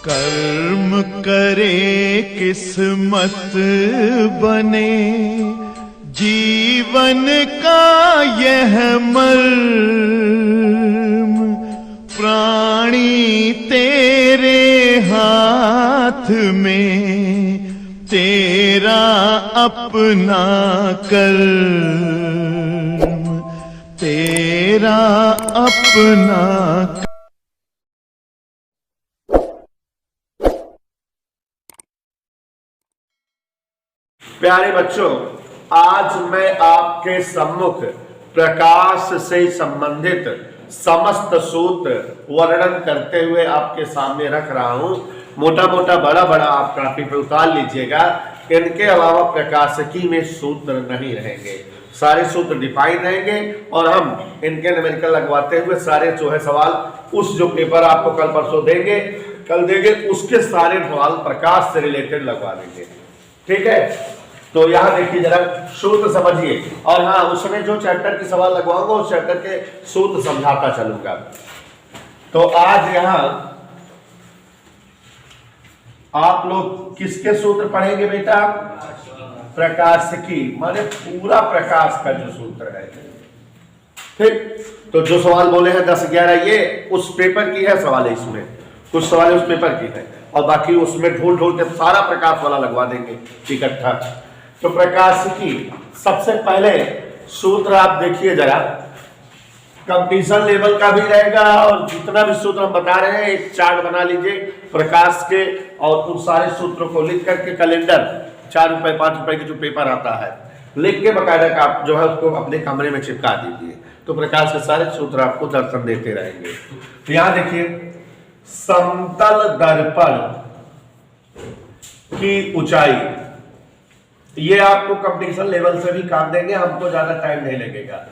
कर्म करे किस्मत बने, जीवन का यह मर्म, प्राणी तेरे हाथ में, तेरा अपना कर्म, तेरा अपना। प्यारे बच्चों, आज मैं आपके सम्मुख प्रकाश से संबंधित समस्त सूत्र वर्णन करते हुए आपके सामने रख रहा हूं। मोटा मोटा बड़ा बड़ा आप कापी पे उतार लीजिएगा। इनके अलावा प्रकाशिकी में सूत्र नहीं रहेंगे, सारे सूत्र डिफाइन रहेंगे और हम इनके न्यूमेरिकल लगवाते हुए सारे जो है सवाल उस जो पेपर आपको कल परसों देंगे उसके सारे सवाल प्रकाश से रिलेटेड लगवा देंगे। ठीक है, तो यहां देखिए जरा सूत्र समझिए, और हाँ उसमें जो चैप्टर के सवाल लगवाऊंगा उस चैप्टर के सूत्र समझाता चलूंगा। तो आज यहां आप लोग किसके सूत्र पढ़ेंगे बेटा? प्रकाशिकी माने पूरा प्रकाश का जो सूत्र है। ठीक, तो जो सवाल बोले हैं 10-11 ये उस पेपर की है सवाल है, इसमें कुछ सवाल उस पेपर की है और बाकी उसमें ढूंढ के सारा प्रकाश वाला लगवा देंगे इकट्ठा। तो प्रकाशिकी सबसे पहले सूत्र आप देखिए जरा, कंपटीशन लेवल का भी रहेगा और जितना भी सूत्र हम बता रहे हैं एक चार्ट बना लीजिए प्रकाश के, और उन सारे सूत्रों को लिख करके कैलेंडर 4 रुपए 5 रुपए के जो पेपर आता है लिख के बकायदा का आप जो है उसको अपने कमरे में चिपका दीजिए, तो प्रकाश के सारे सूत्र आपको दर्शन देते रहेंगे। तो यहां देखिए, समतल दर्पण की ऊंचाई, ये आपको कंपटीशन लेवल से भी काम देंगे, हमको ज्यादा टाइम नहीं लगेगा।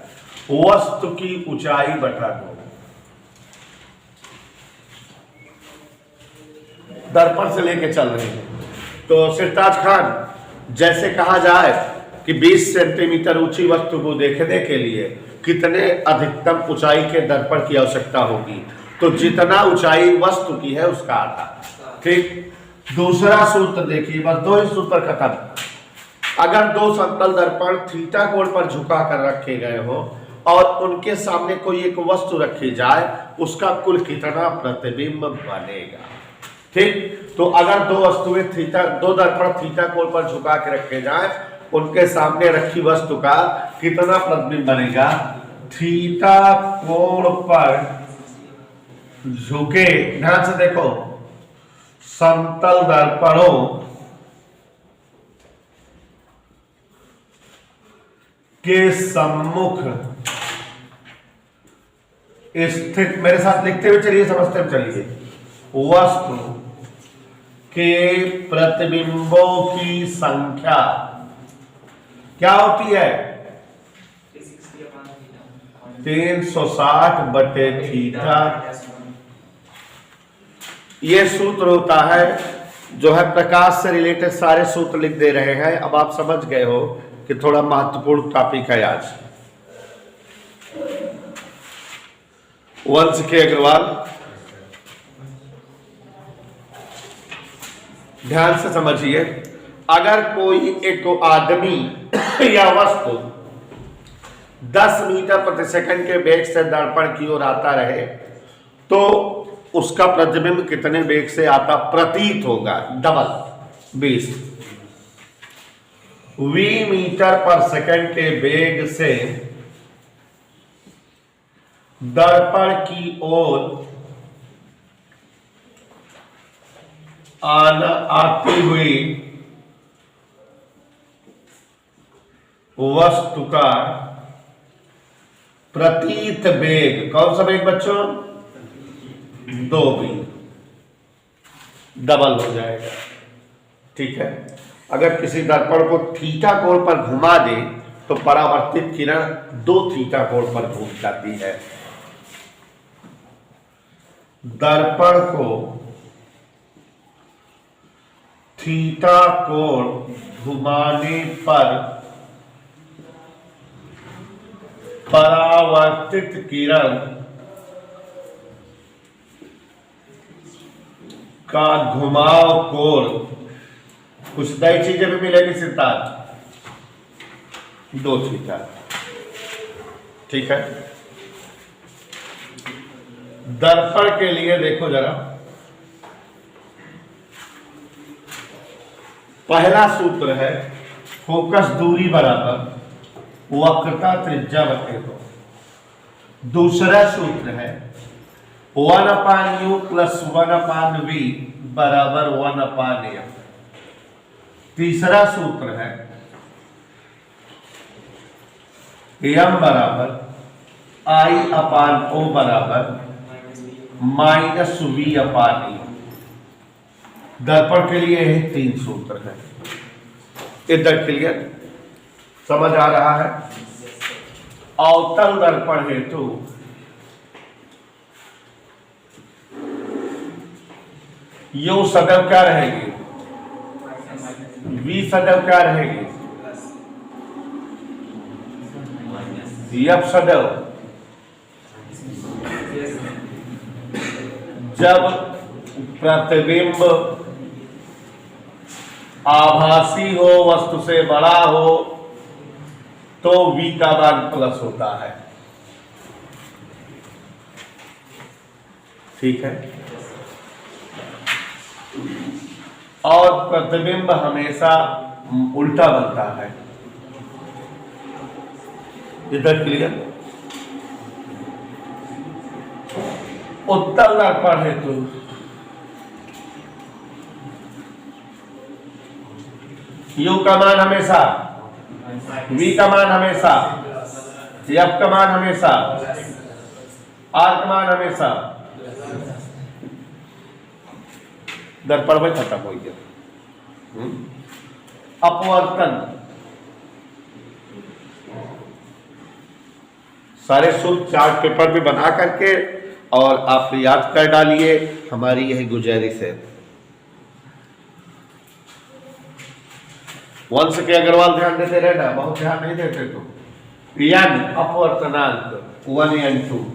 वस्तु की ऊंचाई बटा 2, दर्पण से लेके चल रहे हैं। तो सिरताज खान, जैसे कहा जाए कि 20 सेंटीमीटर ऊंची वस्तु को देखने के लिए कितने अधिकतम ऊंचाई के दर्पण की आवश्यकता होगी, तो जितना ऊंचाई वस्तु की है उसका आधा। ठीक, दूसरा सूत्र देखिए, बस 2 ही सूत्र खत्म। अगर 2 समतल दर्पण थीटा कोण पर झुका कर रखे गए हो और उनके सामने कोई एक वस्तु रखी जाए, उसका कुल कितना प्रतिबिंब बनेगा। ठीक, तो अगर 2 वस्तुएं दो दर्पण थीटा कोण पर झुका के रखे जाए, उनके सामने रखी वस्तु का कितना प्रतिबिंब बनेगा। थीटा कोण पर झुके, ध्यान से देखो, समतल दर्पणों के सम्मुख स्थित, मेरे साथ लिखते हुए चलिए, समझते हुए चलिए, वस्तु के प्रतिबिंबों की संख्या क्या होती है? 360 बटे थीटा। ये सूत्र होता है जो है प्रकाश से रिलेटेड सारे सूत्र लिख दे रहे हैं। अब आप समझ गए हो कि थोड़ा महत्वपूर्ण टॉपिक है आज। वंश के अग्रवाल, ध्यान से समझिए, अगर कोई एक आदमी या वस्तु 10 मीटर प्रति सेकंड के वेग से दर्पण की ओर आता रहे, तो उसका प्रतिबिंब कितने वेग से आता प्रतीत होगा? डबल 20 मीटर पर सेकंड के वेग से दर्पण की ओर आती हुई वस्तु का प्रतीत वेग, कौन सा वेग बच्चों? 2v, डबल हो जाएगा। ठीक है, अगर किसी दर्पण को थीटा कोण पर घुमा दे तो परावर्तित किरण 2 थीटा कोण पर घूम जाती है। दर्पण को थीटा कोण घुमाने पर परावर्तित किरण का घुमाव कोण कुछ नई चीजें भी मिलेगी सिद्धार्थ, 2 थीटा। ठीक है, दर्पण के लिए देखो जरा, पहला सूत्र है फोकस दूरी बराबर वक्रता त्रिज्या बटे 2। दूसरा सूत्र है 1/u + 1/v बराबर 1/m। तीसरा सूत्र है m बराबर I/O बराबर -v/e। दर्पण के लिए यही 3 सूत्र है। इधर क्लियर समझ आ रहा है? अवतल दर्पण हेतु यू सदैव क्या रहेगी, v सदैव क्या रहेगी, f सदैव। जब प्रतिबिंब आभासी हो, वस्तु से बड़ा हो, तो v का मान प्लस होता है। ठीक है, और प्रतिबिंब हमेशा उल्टा बनता है। इधर क्लियर? उत्तल दर्पण हेतु u का मान हमेशा, v का मान हमेशा, f का मान हमेशा, r का मान हमेशा। दर्पण में खत्म हो गया। अपवर्तन, सारे सूत्र चार्ट पेपर में बना करके और आप याद कर डालिए, हमारी यही गुजारिश है। वंश के अग्रवाल ध्यान देते रहना, बहुत ध्यान नहीं देते तो। n अपवर्तनांक 1n2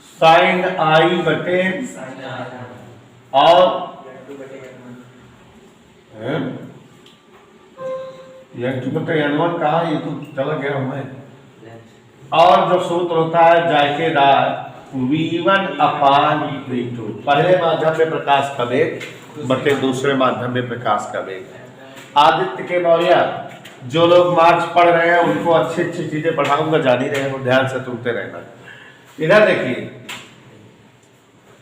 sin I बटे और n2 बटे n1 कहा, ये तो चला गया हमें। और जो सूत्र होता है जायकेदार v1/v2, पहले माध्यम में प्रकाश का वेग बटे दूसरे माध्यम में प्रकाश का वेग। आदित्य के मौर्य जो लोग मार्च पढ़ रहे हैं उनको अच्छी अच्छी चीजें पढ़ाऊंगा, जान ही रहे हैं, ध्यान से सुनते रहना। इधर देखिए,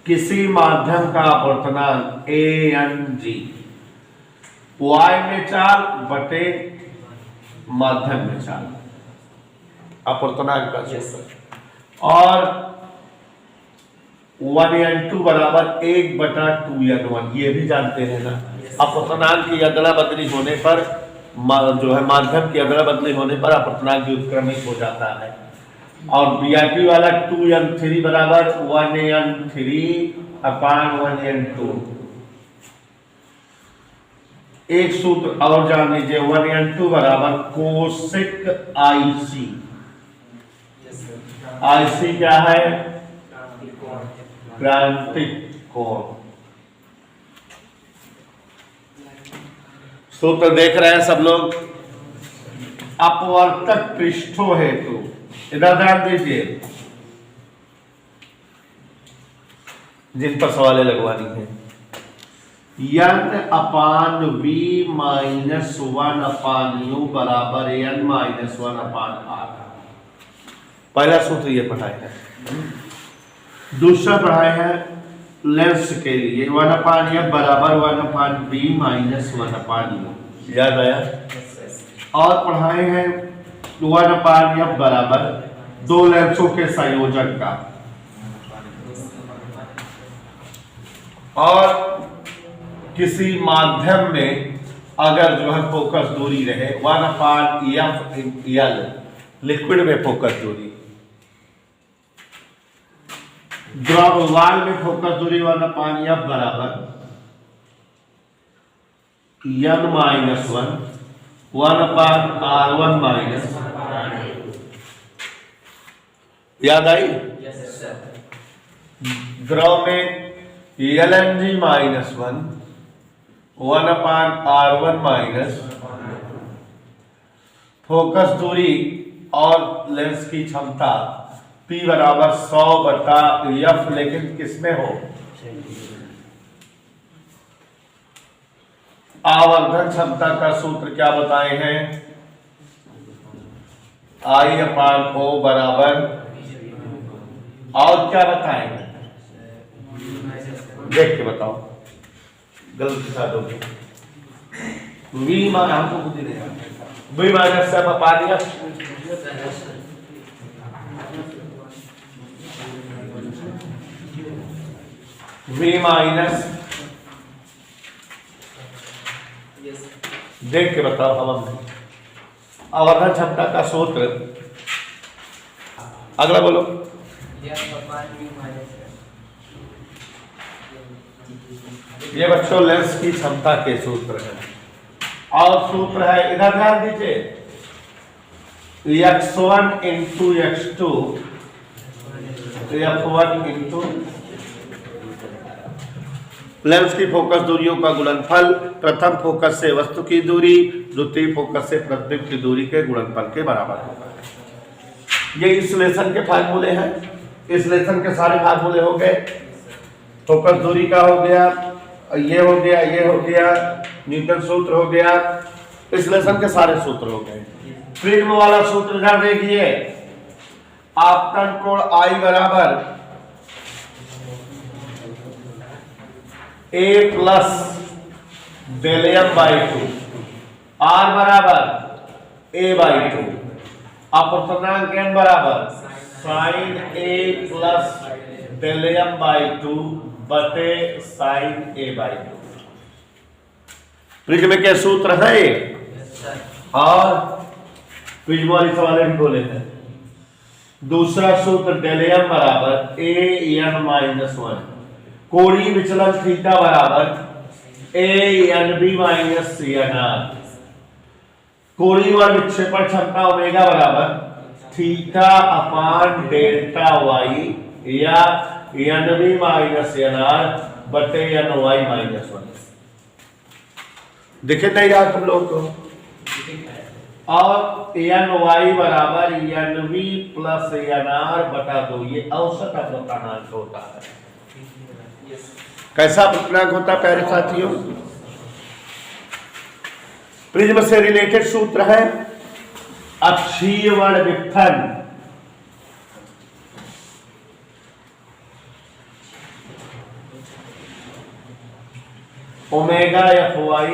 किसी माध्यम का अपवर्तनांक ANG y में चाल बटे माध्यम में चाल, अपवर्तनांक का सूत्र। और 1n2 बराबर 1/2n1, ये भी जानते हैं ना। अपवर्तनांक की अदला बदली होने पर जो है माध्यम की अदला बदली होने पर अपवर्तनांक व्युत्क्रमित हो जाता है। और VIP वाला 2n3 बराबर 1n3/1n2। एक सूत्र और जान लीजिए, 1n2 बराबर कोसेक IC। IC क्या है? क्रांतिक कोण। सूत्र देख रहे हैं सब लोग? अपवर्तक पृष्ठों हेतु इधर ध्यान दीजिए, जिन पर सवालें लगवानी है। n/v - 1/u बराबर n-1/r। पहला सूत्र ये पढ़ाए हैं। दूसरा पढ़ाए हैं लेंस के लिए 1/f बराबर 1/v - 1/u, याद आया? और पढ़ाए हैं 1/f बराबर 2 लेंसों के संयोजन का। और किसी माध्यम में अगर जो है फोकस दूरी रहे 1/f/l, लिक्विड में फोकस दूरी, वाल में फोकस दूरी 1/f बराबर n-1 1/r1 याद आई? द्रव में ln g minus 1/r1 minus focus दूरी और लेंस की क्षमता P बराबर 100/f, लेकिन किसमें हो? आवर्धन क्षमता का सूत्र क्या बताए हैं? I/O बराबर, और क्या बताए हैं? देख के बताओ, गलत दिखा दो। V मान हमको खुद ही नहीं आता। V माइनस से पा दिया, V माइनस, देख के बताओ हम आवर्धन क्षमता का सूत्र। अगला बोलो। ये बच्चों लेंस की क्षमता के सूत्र है, और सूत्र है, इधर ध्यान दीजिए, x1 into x2 f1 into lens की फोकस दूरियों का गुणनफल प्रथम फोकस से वस्तु की दूरी द्वितीय फोकस से प्रतिबिंब की दूरी के गुणनफल के बराबर होगा। ये इस लेसन के फार्मूले हैं। इस लेसन के सारे फार्मूले हो गए। फोकस दूरी का हो गया, ये हो गया, ये हो गया, न्यूटन सूत्र हो गया, इस लेसन के सारे सूत्र हो गए। प्रिज्म वाला सूत्र ध्यान देखिए, आपतन कोण I बराबर A plus del m by 2, R बराबर A/2, अपवर्तनांक n बराबर sine A plus del m by 2 बटे साइन A/2। प्रिज्म के सूत्र है, और प्रिज्म वाली सवाल भी बोले हैं। दूसरा सूत्र डेल m बराबर AN-1, कोणीय विचलन थीटा बराबर ANB माइनस CNR, कोणीय व विक्षेपण क्षमता ओमेगा बराबर थीटा अपान डेल्टा y या NB माइनस NR बटे NY माइनस 1। दिखे नहीं यार तुम लोग को? और NY बराबर NB प्लस NR बटा 2, ये औसत अपवर्तनांक होता है। कैसा अपवर्तनांक होता है प्यारे साथियों? प्रिज्म से रिलेटेड सूत्र है अक्षीय वर्ण वित्थन, omega FY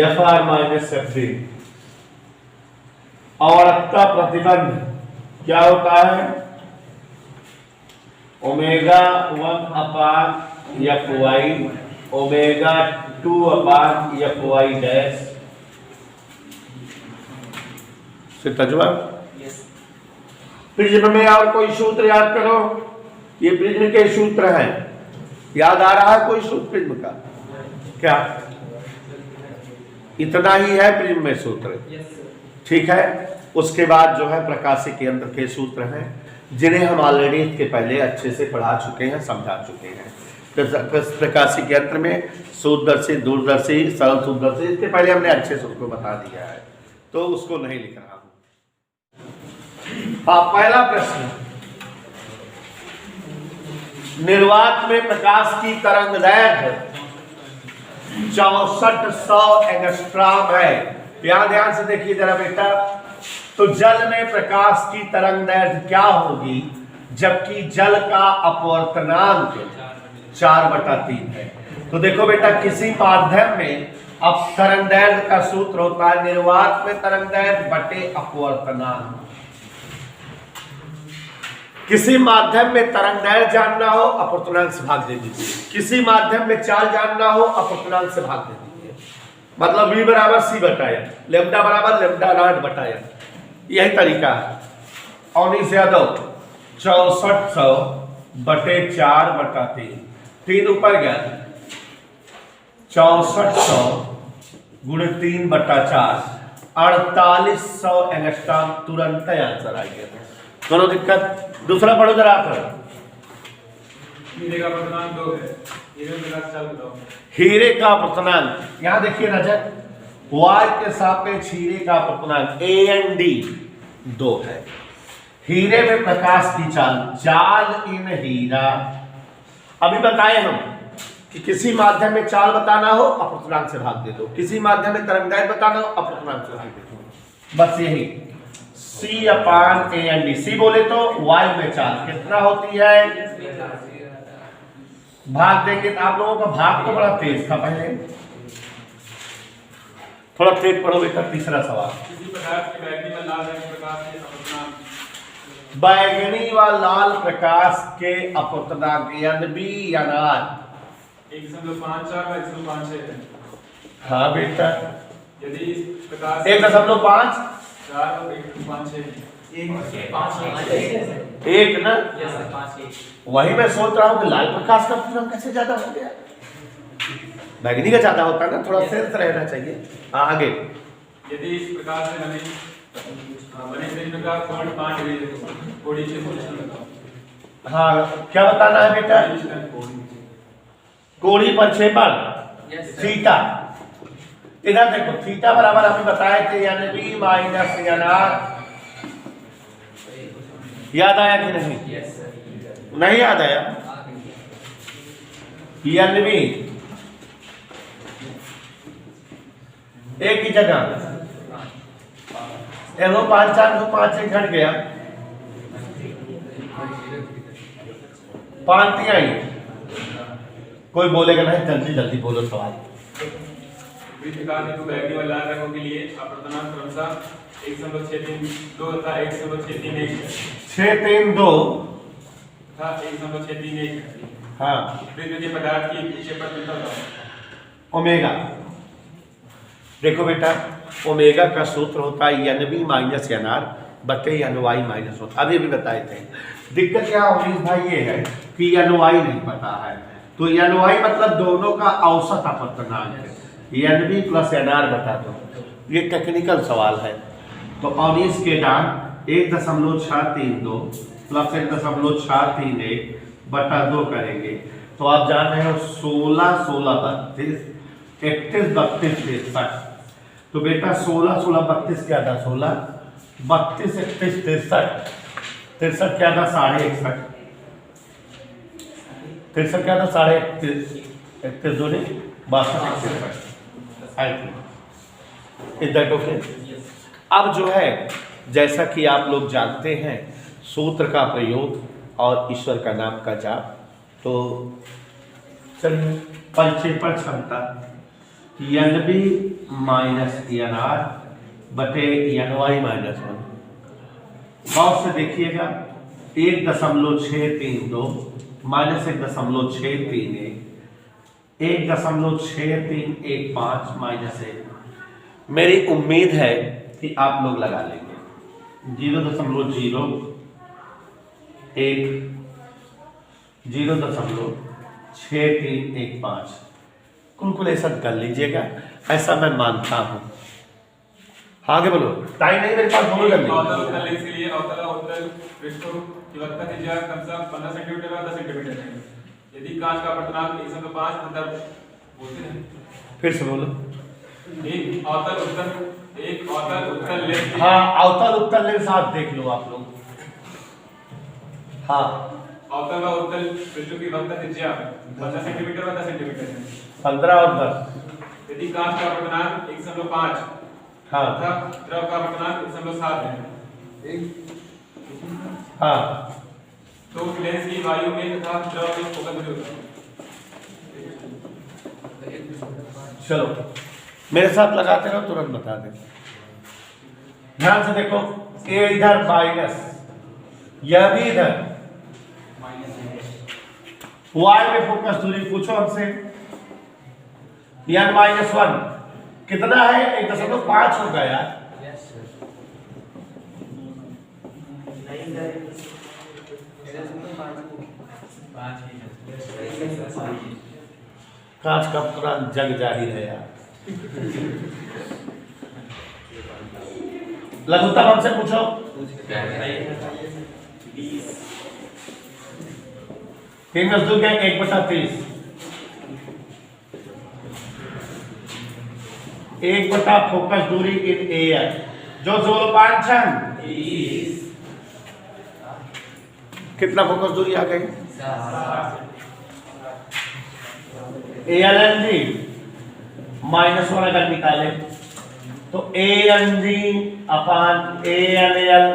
FR minus FD। अवरक्ता प्रतिबंध क्या होता है? Omega 1/FY omega 2/FY dash से तजुआ। प्रिज्म में और कोई सूत्र याद करो, ये प्रिज्म के सूत्र हैं। याद आ रहा है कोई सूत्र प्रिज्म का? क्या इतना ही है प्रिज्म में सूत्र? ठीक है। उसके बाद जो है प्रकाशिक यंत्र के सूत्र हैं, जिन्हें हम ऑलरेडी इसके पहले अच्छे से पढ़ा चुके हैं, समझा चुके हैं। प्रकाशिक यंत्र में सूत्रदर्शी, दूरदर्शी, सरल सूत्रदर्शी, इसके पहले हमने अच्छे से उसको बता दिया है, तो उसको नहीं लिख रहा हूं। पहला प्रश्न, निर्वात में प्रकाश की तरंगदैर्घ्य 6400 एंगस्ट्रॉम है। यहां ध्यान से देखिए जरा बेटा, तो जल में प्रकाश की तरंगदैर्घ्य क्या होगी, जबकि जल का अपवर्तनांक 4/3 है। तो देखो बेटा, किसी माध्यम में अब तरंगदैर्घ्य का सूत्र होता है निर्वात में तरंगदैर्घ्य बटे अपवर्तनांक। किसी माध्यम में तरंगदैर्घ्य जानना हो, अपवर्तनांक से भाग दे दीजिए। किसी माध्यम में चाल जानना हो, अपवर्तनांक से भाग दे दीजिए। मतलब V बराबर C/n, लेम्डा बराबर λ0/n। यही तरीका है। और इस यादव 6400 बटे 4/3, 3 ऊपर गया, 6400 गुणे 3/4, 4800 एंगस्ट्रॉम। तुरंत आंसर आ गया। दोनों दिक्कत। दूसरा पढ़ो जरा कर, हीरे का अपूर्णांक 2 है। हीरे में प्रकाश चाल बताओ। हीरे का अपूर्णांक यहां देखिए रजत, y के सापेक्ष हीरे का अपूर्णांक ए एन डी 2 है। हीरे में प्रकाश की चाल, चाल इन हीरा। अभी बताए हम कि किसी माध्यम में चाल बताना हो अपूर्णांक से भाग दे दो, किसी माध्यम में तरंगदैर्घ्य बताना हो अपूर्णांक से भाग दे दो, बस यही C upon A N D. सी बोले तो y में चाल कितना होती है, भाग देंगे तो आप लोगों का भाग तो बड़ा तेज था, पहले थोड़ा तेज पढ़ो बेटा। तीसरा सवाल, किसी पदार्थ के बैगनी व लाल रंग प्रकाश के अपूर्णांक, बैगनी व लाल प्रकाश के अपूर्णांक NB या नार। 1.54 व 1.56 है। हाँ बेटा, यदि प्रकाश 1.5 4 और 1.56 एक ना, वही मैं सोच रहा हूँ कि लाल प्रकाश का अपूर्णांक कैसे ज्यादा हो गया, बैगनी का ज्यादा होता है ना, थोड़ा सेंस रहना चाहिए। आगे, यदि इस प्रकार से बने प्रिज्म का कोण 5 डिग्री है, कोणीय क्षेत्रफल बताओ। हाँ क्या बताना है बेटा, कोणीय प्रक्षेपण थीटा। इधर देखो थीटा बराबर अभी बताए थे NB माइनस NR, याद आया कि नहीं? नहीं याद आया? NB एक ही जगह, 5 4 को 5 से घट गया, 5 नहीं आई। कोई बोलेगा नहीं, जल्दी जल्दी बोलो सवाल। वृत्तकार हेतु बैगनी व लाल रंगों के लिए अपूर्णांक क्रमशः 1.632 तथा 1.631 है। 632 तथा 1.631 है। हाँ, प्रिज्म के पदार्थ की विक्षेपण बताओ। ओमेगा। देखो बेटा, ओमेगा का सूत्र होता है NB माइनस NR बटे NY माइनस 1। अभी भी बताए थे। दिक्कत क्या होगी भाई, ये है कि NY नहीं पता है, तो NY मतलब दोनों का औसत अपूर्णांक है, NB प्लस NR बता दो। ये टेक्निकल सवाल है। तो 19 के डान 1.632 प्लस 1.631 बटा 2 करेंगे, तो आप जान रहे हो 16 16 32 31 32 63। तो बेटा 16 16 32 क्या था, 16 32 31 63 63 क्या था, 61.5 63 क्या था, 31.5 31 2 62 इज दैट ओके? अब जो है, जैसा कि आप लोग जानते हैं, सूत्र का प्रयोग और ईश्वर का नाम का जाप, तो चलिए प्रक्षेपण क्षमता NB माइनस NR बटे NY माइनस 1। गौर से देखिएगा, 1.632 माइनस 1.631 1.6315 माइनस 1। मेरी उम्मीद है कि आप लोग लगा लेंगे। 0.6315 कैलकुलेशन कर लीजिएगा, ऐसा मैं मानता हूँ। आगे बोलो, टाइम नहीं मेरे पास, बोलो जल्दी। अवतल उत्तल लेंस के लिए अवतल और उत्तल पृष्ठों की वक्रता त्रिज्या क्रमशः 15 सेंटीमीटर और 10 सेंटीमीटर है। यदि कांच का अपूर्णांक 1.5 मतलब बोलते हैं, फिर से बोलो। एक अवतल उत्तल लेंस, हाँ अवतल उत्तल लेंस आप देख लो आप लोग। हाँ, अवतल व उत्तल पृष्ठों की वक्रता त्रिज्या 15 सेंटीमीटर और 10 सेंटीमीटर है। 15 और 10। यदि कांच का अपूर्णांक 1.5 हाँ तथा द्रव का अपूर्णांक 1.7 है। हाँ, तो लेंस की वायु में तथा द्रव में फोकस दूरी होता है। चलो मेरे साथ लगाते रहो, तुरंत बता दें। ध्यान से देखो, ये इधर माइनस, यह भी इधर, वाई में फोकस दूरी पूछो हमसे। n-1 कितना है, 1.5 हो गया। कांच का पूरा जग जाहिर है यार। लघुत्तम हमसे पूछो। 3 10 2 क्या 1/30 1 फोकस दूरी इन एयर जो जोलपांचन कितना फोकस दूरी आ गई ALNG -1 अगर निकाले तो ANG अपान ANL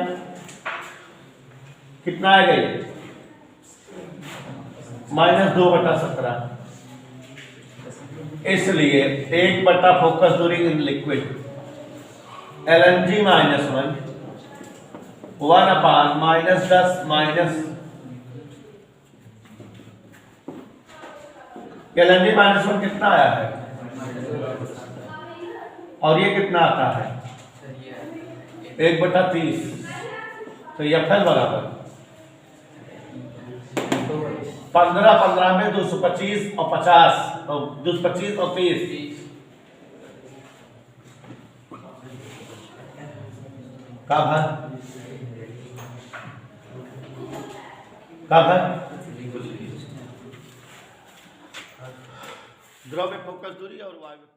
कितना आ गई -2/17 इसलिए 1 फोकस दूरी in liquid LNG -1 1 upon -10 LNG -1 कितना आया है और ये कितना आता है 1/30 तो FL बराबर 15 में 225 और 50 और 225 और 30 का भर द्रव्य फोकस दूरी और वायु